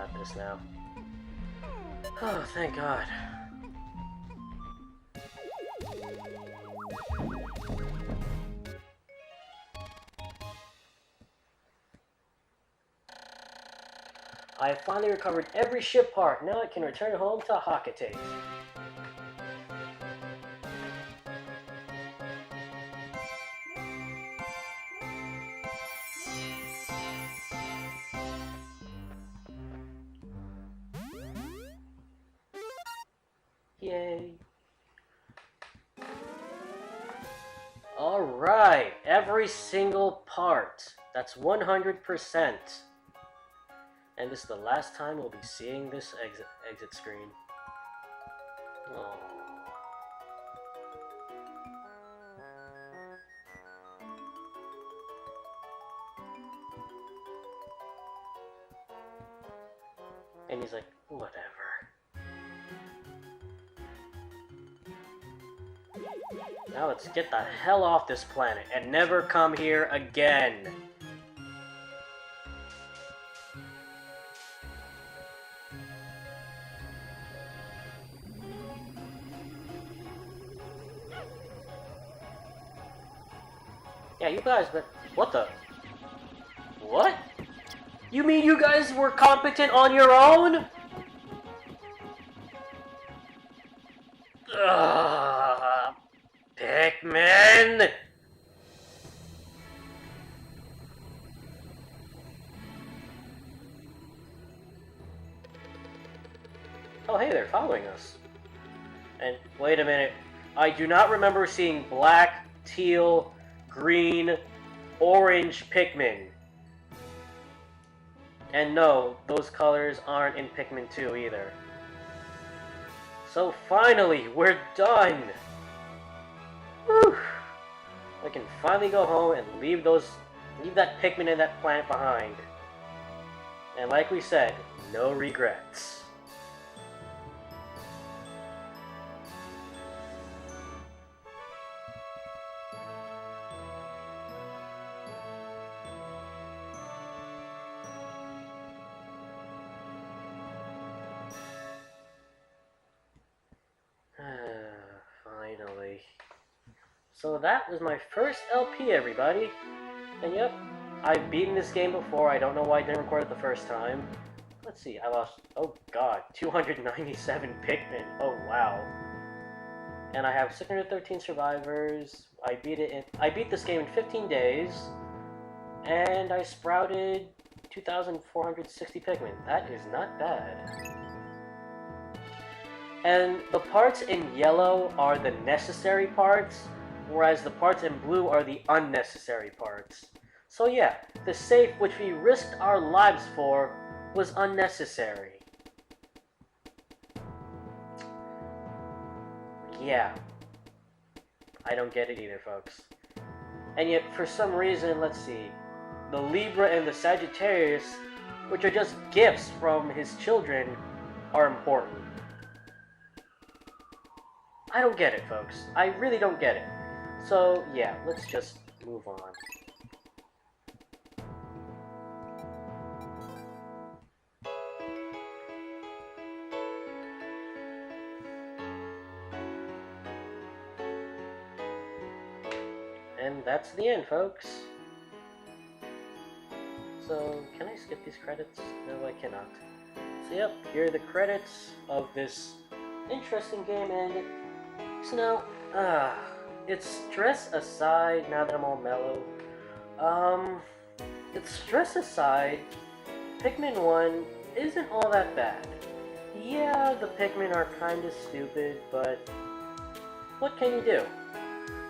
got this now. Oh, thank God. I have finally recovered every ship part. Now I can return home to Hockatate. Yay. Alright, every single part. That's 100%. And this is the last time we'll be seeing this exit screen. Aww. And he's like, whatever. Now let's get the hell off this planet and never come here again. Yeah, you guys, but what the? What? You mean you guys were competent on your own? Ugh, Pikmin! Oh hey, they're following us. And wait a minute, I do not remember seeing black, teal, green, orange Pikmin. And no, those colors aren't in Pikmin 2 either. So finally, we're done! Whew. I can finally go home and leave that Pikmin and that planet behind. And like we said, no regrets. Finally. So that was my first LP, everybody. And yep, I've beaten this game before. I don't know why I didn't record it the first time. Let's see, I lost, oh god, 297 Pikmin. Oh wow. And I have 613 survivors. I beat this game in 15 days. And I sprouted 2,460 Pikmin. That is not bad. And the parts in yellow are the necessary parts, whereas the parts in blue are the unnecessary parts. So yeah, the save which we risked our lives for was unnecessary. Yeah. I don't get it either, folks. And yet, for some reason, let's see, the Libra and the Sagittarius, which are just gifts from his children, are important. I don't get it, folks. I really don't get it. So, yeah, let's just move on. And that's the end, folks. So, can I skip these credits? No, I cannot. So, yep, here are the credits of this interesting game, and so now, it's stress aside, now that I'm all mellow, it's stress aside, Pikmin 1 isn't all that bad. Yeah, the Pikmin are kinda stupid, but what can you do?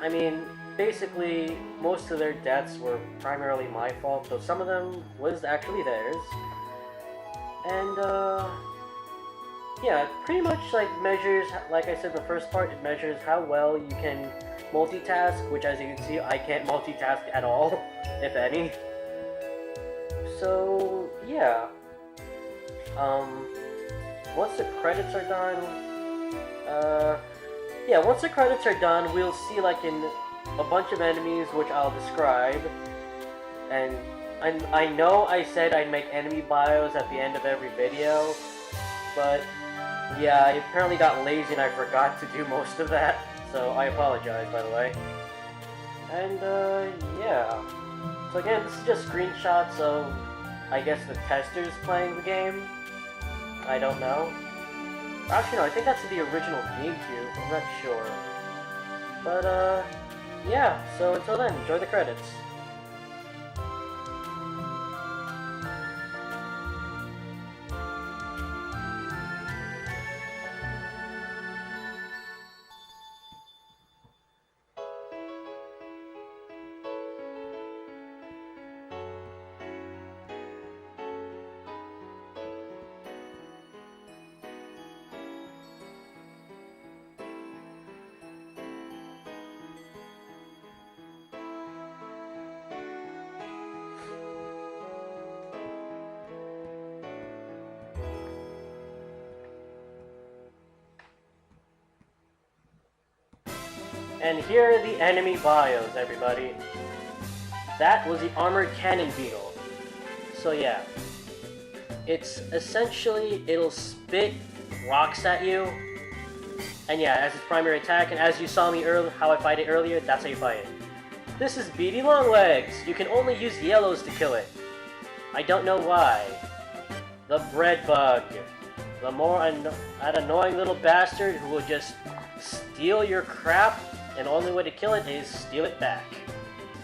I mean, basically, most of their deaths were primarily my fault, though some of them was actually theirs. And, yeah, it pretty much like measures, like I said in the first part, it measures how well you can multitask, which as you can see, I can't multitask at all, if any. So, yeah. Once the credits are done, yeah, once the credits are done, we'll see like in a bunch of enemies, which I'll describe, and I know I said I'd make enemy bios at the end of every video, but yeah, I apparently got lazy and I forgot to do most of that, so I apologize, by the way. And, yeah. So again, this is just screenshots of, I guess, the testers playing the game. I don't know. Actually, no, I think that's the original GameCube, I'm not sure. But, yeah, so until then, enjoy the credits. And here are the enemy bios, everybody. That was the Armored Cannon Beetle. So yeah, it's essentially, it'll spit rocks at you. And yeah, as its primary attack, and as you saw me earlier, how I fight it earlier, that's how you fight it. This is Beady Longlegs. You can only use yellows to kill it. I don't know why. The Bread Bug. That annoying little bastard who will just steal your crap, and the only way to kill it is steal it back,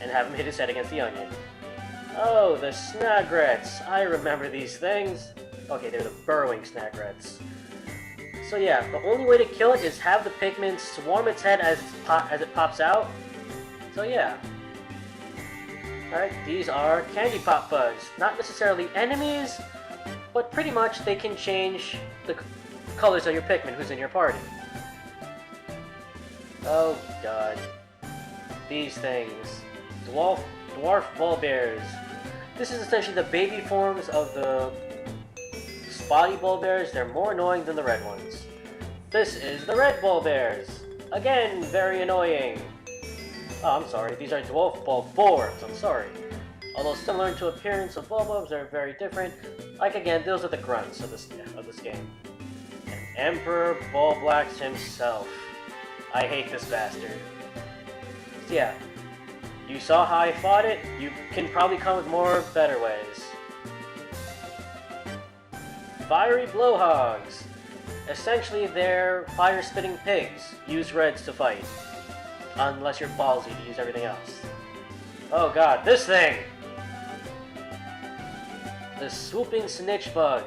and have him hit his head against the onion. Oh, the Snagrets! I remember these things. Okay, they're the burrowing Snagrets. So yeah, the only way to kill it is have the Pikmin swarm its head as it pops out. So yeah. Alright, these are Candy Pop Bugs. Not necessarily enemies, but pretty much they can change the colors of your Pikmin who's in your party. Oh god. These things. Dwarf ball bears. This is essentially the baby forms of the spotty ball bears. They're more annoying than the red ones. This is the red ball bears. Again, very annoying. Oh, I'm sorry. These are dwarf ball borbs. I'm sorry. Although similar to appearance of bulbs, they're very different. Like again, those are the grunts of this game. And Emperor Ball Blacks himself. I hate this bastard. So yeah, you saw how I fought it. You can probably come with more better ways. Fiery Blowhogs. Essentially, they're fire-spitting pigs. Use reds to fight. Unless you're ballsy to use everything else. Oh god, this thing! The Swooping Snitch Bug.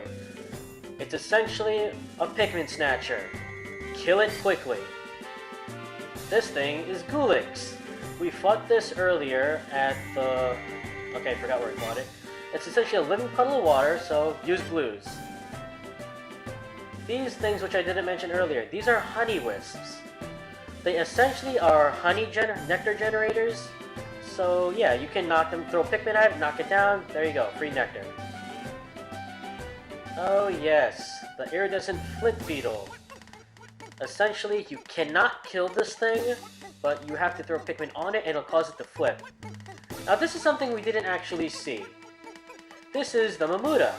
It's essentially a Pikmin snatcher. Kill it quickly. This thing is Gulix. We fought this earlier at the... Okay, I forgot where we fought it. It's essentially a living puddle of water, so use blues. These things, which I didn't mention earlier, these are honey wisps. They essentially are nectar generators. So yeah, you can knock them, throw Pikmin at it, knock it down, there you go, free nectar. Oh yes, the iridescent flint beetle. Essentially, you cannot kill this thing, but you have to throw Pikmin on it and it'll cause it to flip. Now this is something we didn't actually see. This is the Mamuda.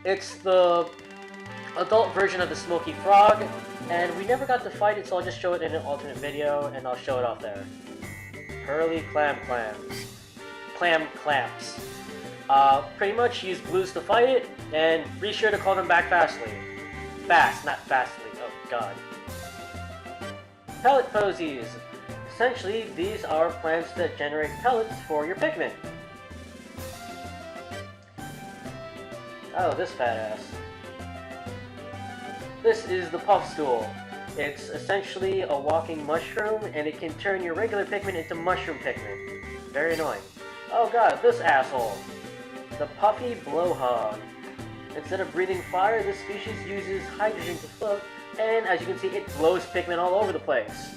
It's the adult version of the Smoky Frog, and we never got to fight it, so I'll just show it in an alternate video, and I'll show it off there. Pearly Clamps. Pretty much use blues to fight it, and be sure to call them back fastly. Fast, not fastly. Oh god. Pellet Posies. Essentially, these are plants that generate pellets for your Pikmin. Oh, this fat ass. This is the Puff Stool. It's essentially a walking mushroom, and it can turn your regular Pikmin into mushroom Pikmin. Very annoying. Oh god, this asshole. The Puffy Blowhog. Instead of breathing fire, this species uses hydrogen to float, and as you can see, it blows Pikmin all over the place.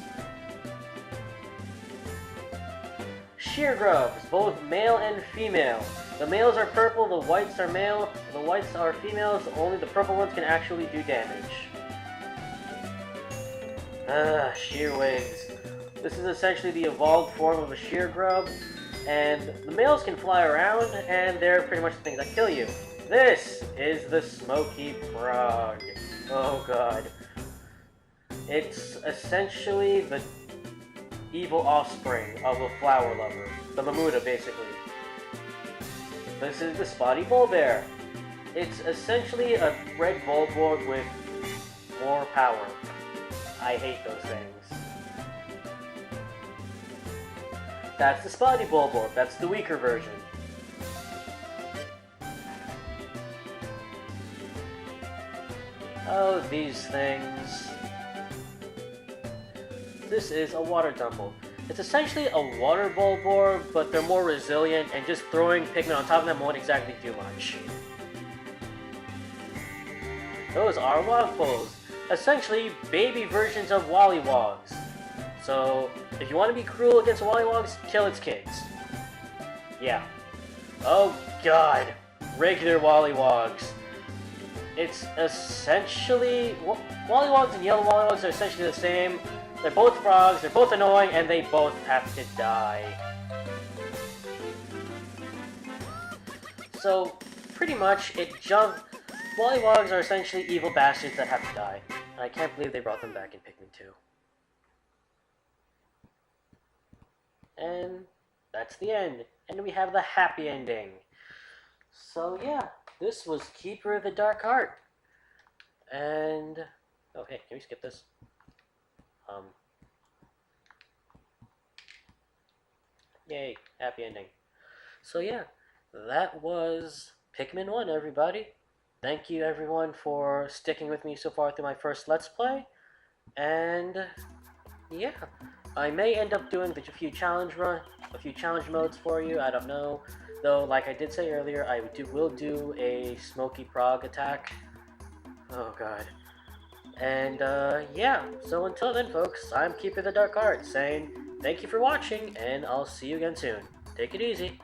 Sheer Grubs, both male and female. The males are purple, the whites are male, the whites are females, only the purple ones can actually do damage. Sheer Wigs. This is essentially the evolved form of a sheer grub. And the males can fly around, and they're pretty much the things that kill you. This is the Smoky Frog. Oh god. It's essentially the evil offspring of a flower lover. The Mamuda, basically. This is the Spotty Bullbear. It's essentially a red Bulborb with more power. I hate those things. That's the Spotty Bulborb. That's the weaker version. Oh, these things. This is a Water Temple. It's essentially a Water Bulborb, but they're more resilient, and just throwing Pikmin on top of them won't exactly do much. Those are Wogpos. Essentially, baby versions of Wollywogs. So, if you want to be cruel against Wollywogs, kill its kids. Yeah. Oh god. Regular Wollywogs. It's essentially... Wollywogs and yellow Wollywogs are essentially the same. They're both frogs, they're both annoying, and they both have to die. So, pretty much, Wollywogs are essentially evil bastards that have to die. And I can't believe they brought them back in Pikmin 2. And that's the end. And we have the happy ending. So yeah, this was Keeper of the Dark Heart. And... oh hey, can we skip this? Yay, happy ending. So yeah, that was Pikmin 1, everybody. Thank you everyone for sticking with me so far through my first Let's Play. And yeah, I may end up doing a few challenge modes for you, I don't know. Though, like I did say earlier, I will do a Smoky Frog attack. Oh god. And yeah, so until then folks, I'm Keeper of the Dark Heart saying thank you for watching, and I'll see you again soon. Take it easy.